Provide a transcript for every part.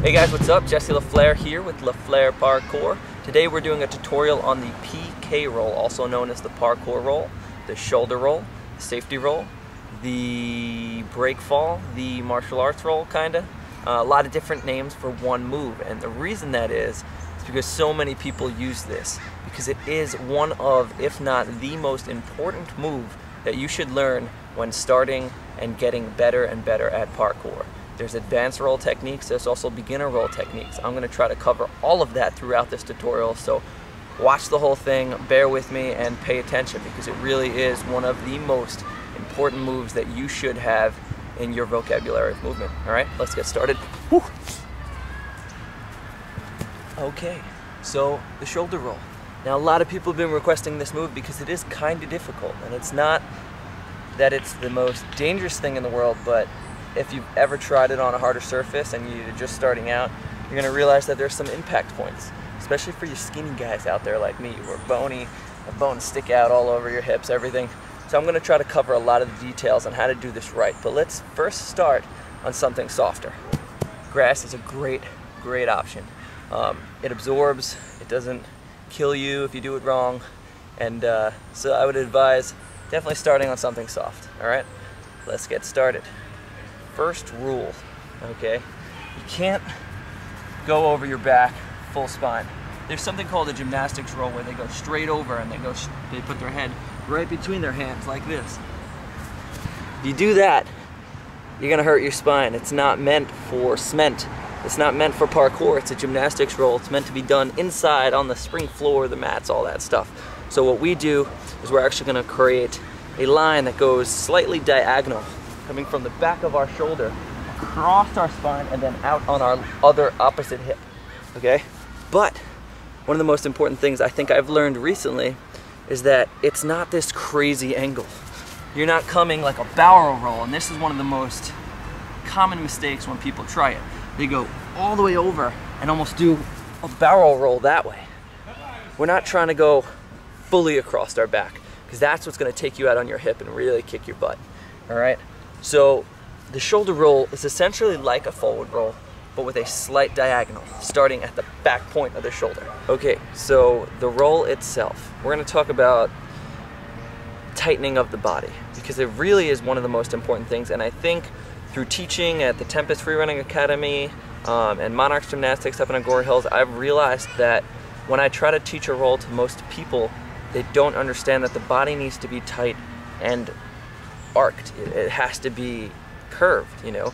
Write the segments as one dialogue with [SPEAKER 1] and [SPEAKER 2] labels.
[SPEAKER 1] Hey guys, what's up? Jesse LaFleur here with LaFleur Parkour. Today we're doing a tutorial on the PK roll, also known as the parkour roll, the shoulder roll, the safety roll, the break fall, the martial arts roll, kinda. A lot of different names for one move, and the reason that is because so many people use this, because it is one of, if not the most important move that you should learn when starting and getting better and better at parkour. There's advanced roll techniques, there's also beginner roll techniques. I'm going to try to cover all of that throughout this tutorial, so watch the whole thing, bear with me, and pay attention because it really is one of the most important moves that you should have in your vocabulary of movement. Alright, let's get started. Whew. Okay, so the shoulder roll. Now a lot of people have been requesting this move because it is kind of difficult, and it's not that it's the most dangerous thing in the world, but if you've ever tried it on a harder surface and you're just starting out, you're going to realize that there's some impact points, especially for you skinny guys out there like me, who are bony, the bones stick out all over your hips, everything. So I'm going to try to cover a lot of the details on how to do this right, but let's first start on something softer. Grass is a great option. It absorbs, it doesn't kill you if you do it wrong, and so I would advise definitely starting on something soft. Alright, let's get started. First rule, okay, you can't go over your back full spine. There's something called a gymnastics roll where they go straight over and they put their head right between their hands like this. If you do that, you're gonna hurt your spine. It's not meant for cement. It's not meant for parkour. It's a gymnastics roll. It's meant to be done inside on the spring floor, the mats, all that stuff. So what we do is we're actually gonna create a line that goes slightly diagonal, coming from the back of our shoulder, across our spine, and then out on our other opposite hip, okay? But one of the most important things I think I've learned recently is that it's not this crazy angle. You're not coming like a barrel roll, and this is one of the most common mistakes when people try it. They go all the way over and almost do a barrel roll that way. We're not trying to go fully across our back, because that's what's gonna take you out on your hip and really kick your butt, all right? So the shoulder roll is essentially like a forward roll, but with a slight diagonal, starting at the back point of the shoulder. Okay, so the roll itself, we're gonna talk about tightening of the body, because it really is one of the most important things, and I think through teaching at the Tempest Freerunning Academy and Monarchs Gymnastics up in Agora Hills, I've realized that when I try to teach a roll to most people, they don't understand that the body needs to be tight and arced. It has to be curved, you know.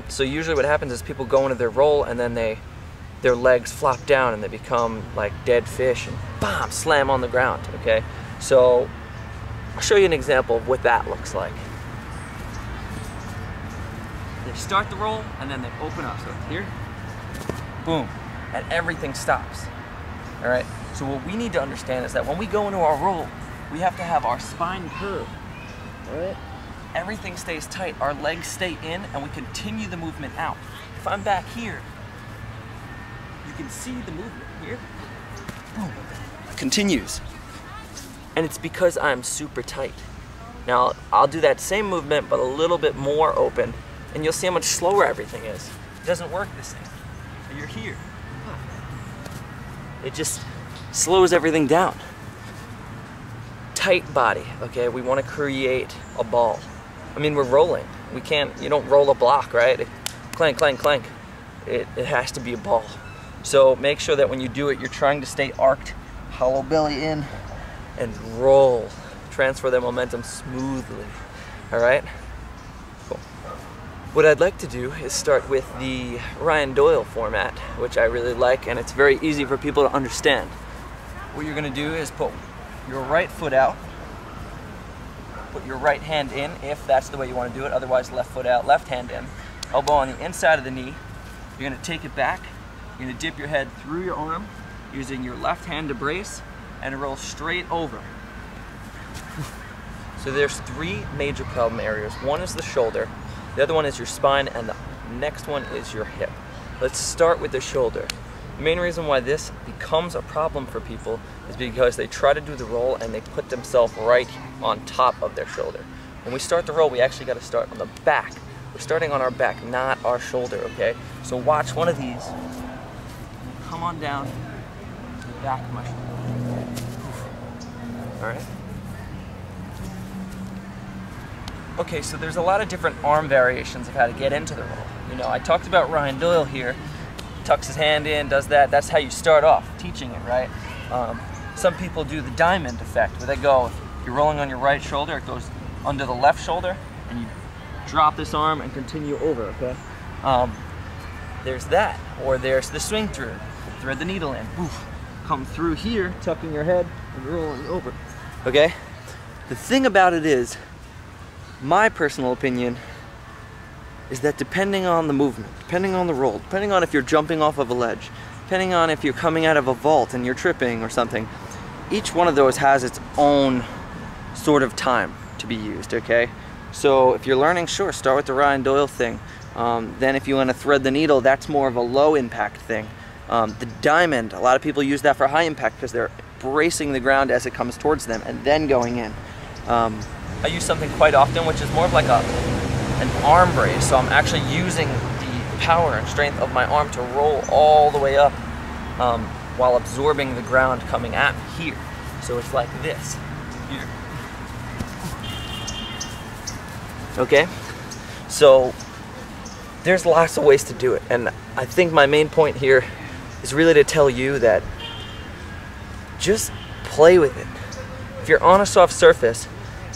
[SPEAKER 1] So usually what happens is people go into their roll and then their legs flop down and they become like dead fish and bam, slam on the ground, okay? So I'll show you an example of what that looks like. They start the roll and then they open up. So here, boom, and everything stops, all right? So what we need to understand is that when we go into our roll, we have to have our spine curved. Right. Everything stays tight, our legs stay in, and we continue the movement out. If I'm back here, you can see the movement here. Boom. Continues. And it's because I'm super tight. Now, I'll do that same movement, but a little bit more open, and you'll see how much slower everything is. It doesn't work the same. You're here. It just slows everything down. Tight body, okay? We want to create a ball. I mean, we're rolling. You don't roll a block, right? Clank, clank, clank. It has to be a ball. So make sure that when you do it, you're trying to stay arced, hollow belly in, and roll. Transfer that momentum smoothly, all right? Cool. What I'd like to do is start with the Ryan Doyle format, which I really like, and it's very easy for people to understand. What you're gonna do is put your right foot out, put your right hand in if that's the way you want to do it, otherwise left foot out, left hand in, elbow on the inside of the knee. You're going to take it back, you're going to dip your head through your arm using your left hand to brace and roll straight over. So there's three major problem areas. One is the shoulder, the other one is your spine, and the next one is your hip. Let's start with the shoulder. The main reason why this becomes a problem for people is because they try to do the roll and they put themselves right on top of their shoulder. When we start the roll, we actually got to start on the back We're starting on our back, not our shoulder, okay? So watch one of these. Come on down to the back of my shoulder. All right? Okay, so there's a lot of different arm variations of how to get into the roll. You know, I talked about Ryan Doyle here. Tucks his hand in, does that. That's how you start off teaching it, right? Some people do the diamond effect, where they go, if you're rolling on your right shoulder, it goes under the left shoulder, and you drop this arm and continue over, okay? There's that, or there's the swing through. Thread the needle in, oof, come through here, tucking your head, and rolling over, okay? The thing about it is, my personal opinion is that depending on the movement, depending on the roll, depending on if you're jumping off of a ledge, depending on if you're coming out of a vault and you're tripping or something, each one of those has its own sort of time to be used, okay? So if you're learning, sure, start with the Ryan Doyle thing. Then if you want to thread the needle, that's more of a low impact thing. The diamond, a lot of people use that for high impact because they're bracing the ground as it comes towards them and then going in. I use something quite often which is more of like an arm brace, so I'm actually using the power and strength of my arm to roll all the way up while absorbing the ground coming at me here. So it's like this, here. Okay? So there's lots of ways to do it, and I think my main point here is really to tell you that just play with it. If you're on a soft surface,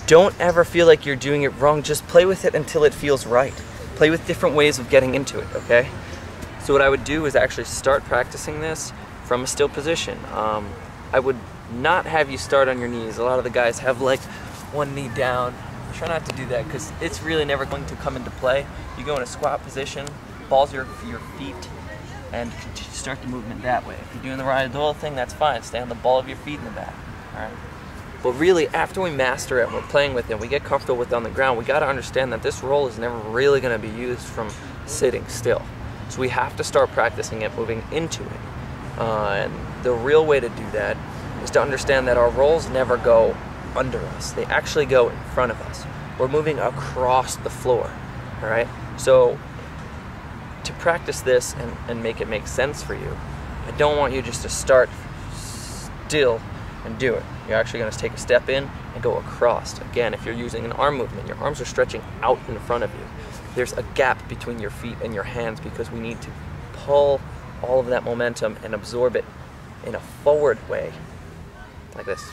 [SPEAKER 1] don't ever feel like you're doing it wrong. Just play with it until it feels right. Play with different ways of getting into it, okay? So what I would do is actually start practicing this from a still position. I would not have you start on your knees. A lot of the guys have like one knee down. Try not to do that because it's really never going to come into play. You go in a squat position, balls your feet, and start the movement that way. If you're doing the Ryan Doyle thing, that's fine. Stay on the ball of your feet in the back, all right? But really, after we master it and we're playing with it and we get comfortable with it on the ground, we got to understand that this roll is never really going to be used from sitting still. So we have to start practicing it, moving into it. And the real way to do that is to understand that our rolls never go under us. They actually go in front of us. We're moving across the floor, all right? So to practice this and make it make sense for you, I don't want you just to start still and do it. You're actually going to take a step in and go across. Again, if you're using an arm movement, your arms are stretching out in front of you. There's a gap between your feet and your hands because we need to pull all of that momentum and absorb it in a forward way, like this.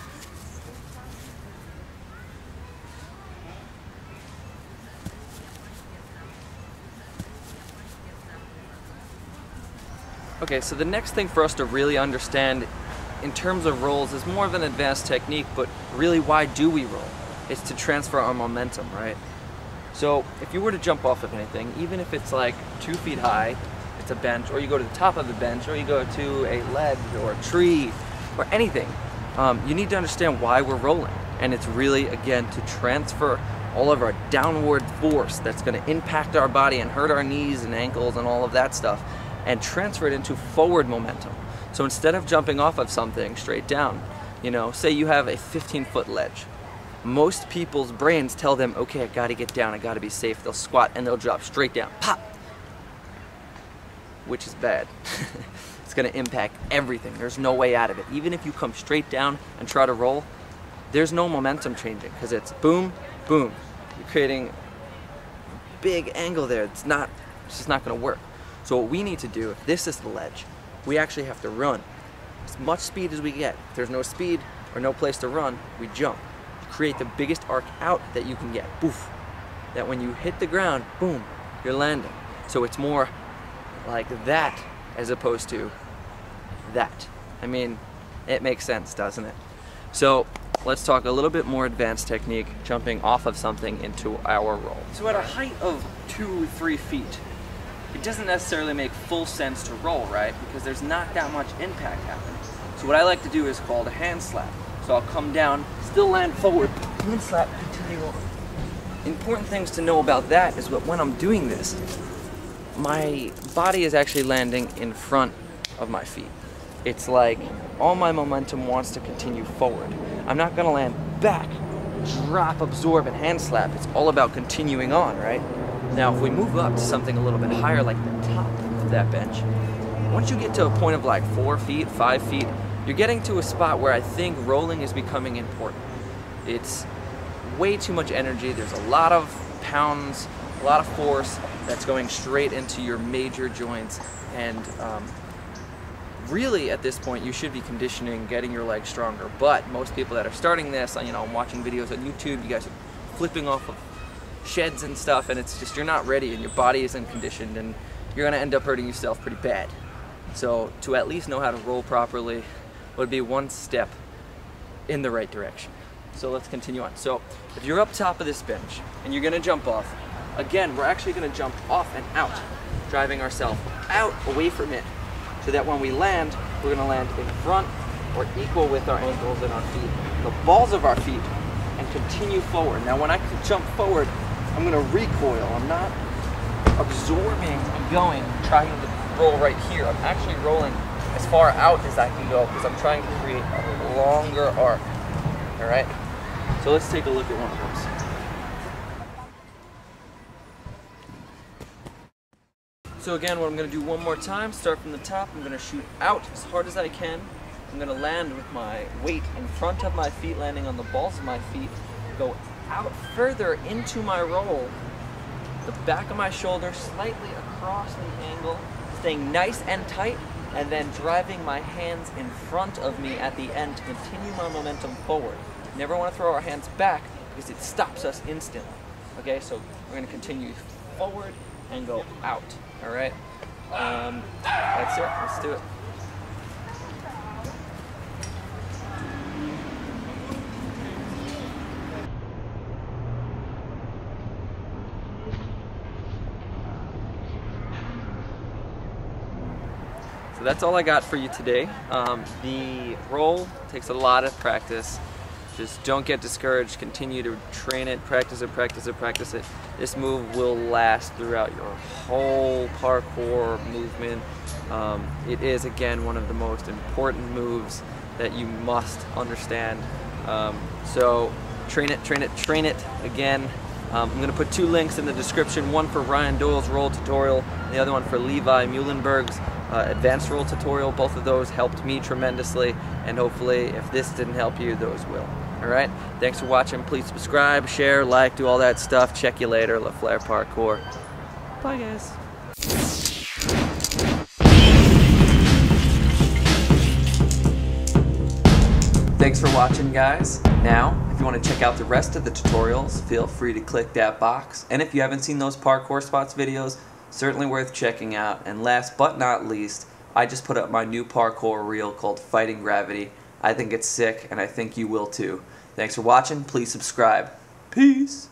[SPEAKER 1] Okay, so the next thing for us to really understand in terms of rolls is more of an advanced technique, but really why do we roll? It's to transfer our momentum, right? So if you were to jump off of anything, even if it's like 2 feet high, it's a bench, or you go to the top of the bench, or you go to a ledge or a tree or anything, you need to understand why we're rolling. And it's really, again, to transfer all of our downward force that's going to impact our body and hurt our knees and ankles and all of that stuff, and transfer it into forward momentum. So instead of jumping off of something straight down, you know, say you have a 15-foot ledge. Most people's brains tell them, okay, I gotta get down, I gotta be safe. They'll squat and they'll drop straight down, pop! Which is bad. It's gonna impact everything. There's no way out of it. Even if you come straight down and try to roll, there's no momentum changing because it's boom, boom. You're creating a big angle there. It's just not gonna work. So what we need to do, if this is the ledge, we actually have to run as much speed as we get. If there's no speed or no place to run, we jump. Create the biggest arc out that you can get. Boof. That when you hit the ground, boom, you're landing. So it's more like that as opposed to that. I mean, it makes sense, doesn't it? So let's talk a little bit more advanced technique, jumping off of something into our roll. So at a height of 2-3 feet, it doesn't necessarily make full sense to roll, right? Because there's not that much impact happening. So what I like to do is called a hand slap. So I'll come down, still land forward, hand slap, continue on. Important things to know about that is that when I'm doing this, my body is actually landing in front of my feet. It's like all my momentum wants to continue forward. I'm not gonna land back, drop, absorb, and hand slap. It's all about continuing on, right? Now, if we move up to something a little bit higher, like the top of that bench, once you get to a point of like 4 feet, 5 feet, you're getting to a spot where I think rolling is becoming important. It's way too much energy. There's a lot of pounds, a lot of force that's going straight into your major joints, and really at this point you should be conditioning, getting your legs stronger. But most people that are starting this, you know, I'm watching videos on YouTube, you guys are flipping off of sheds and stuff, and it's just, you're not ready and your body isn't conditioned, and you're gonna end up hurting yourself pretty bad. So to at least know how to roll properly would be one step in the right direction. So let's continue on. So if you're up top of this bench and you're gonna jump off, again, we're actually gonna jump off and out, driving ourselves out away from it, so that when we land, we're gonna land in front or equal with our ankles and our feet, the balls of our feet, and continue forward. Now when I jump forward, I'm gonna recoil. I'm not absorbing and going, trying to roll right here. I'm actually rolling as far out as I can go because I'm trying to create a longer arc. All right? So let's take a look at one of those. So again, what I'm gonna do one more time, start from the top. I'm gonna shoot out as hard as I can. I'm gonna land with my weight in front of my feet, landing on the balls of my feet, go out further into my roll, the back of my shoulder slightly across the angle, staying nice and tight, and then driving my hands in front of me at the end to continue my momentum forward. Never want to throw our hands back because it stops us instantly. Okay, so we're going to continue forward and go out. All right, that's it. Let's do it. So that's all I got for you today. The roll takes a lot of practice. Just don't get discouraged. Continue to train it, practice it, practice it, practice it. This move will last throughout your whole parkour movement. It is, again, one of the most important moves that you must understand. So train it, train it, train it. Again, I'm going to put 2 links in the description, one for Ryan Doyle's roll tutorial, and the other one for Levi Muhlenberg's advanced roll tutorial. Both of those helped me tremendously, and hopefully if this didn't help you, those will. Alright, thanks for watching. Please subscribe, share, like, do all that stuff. Check you later. LaFleur Parkour. Bye guys. Thanks for watching, guys. Now, if you want to check out the rest of the tutorials, feel free to click that box. And if you haven't seen those Parkour Spots videos, certainly worth checking out. And last but not least, I just put up my new parkour reel called Fighting Gravity. I think it's sick, and I think you will too. Thanks for watching. Please subscribe. Peace.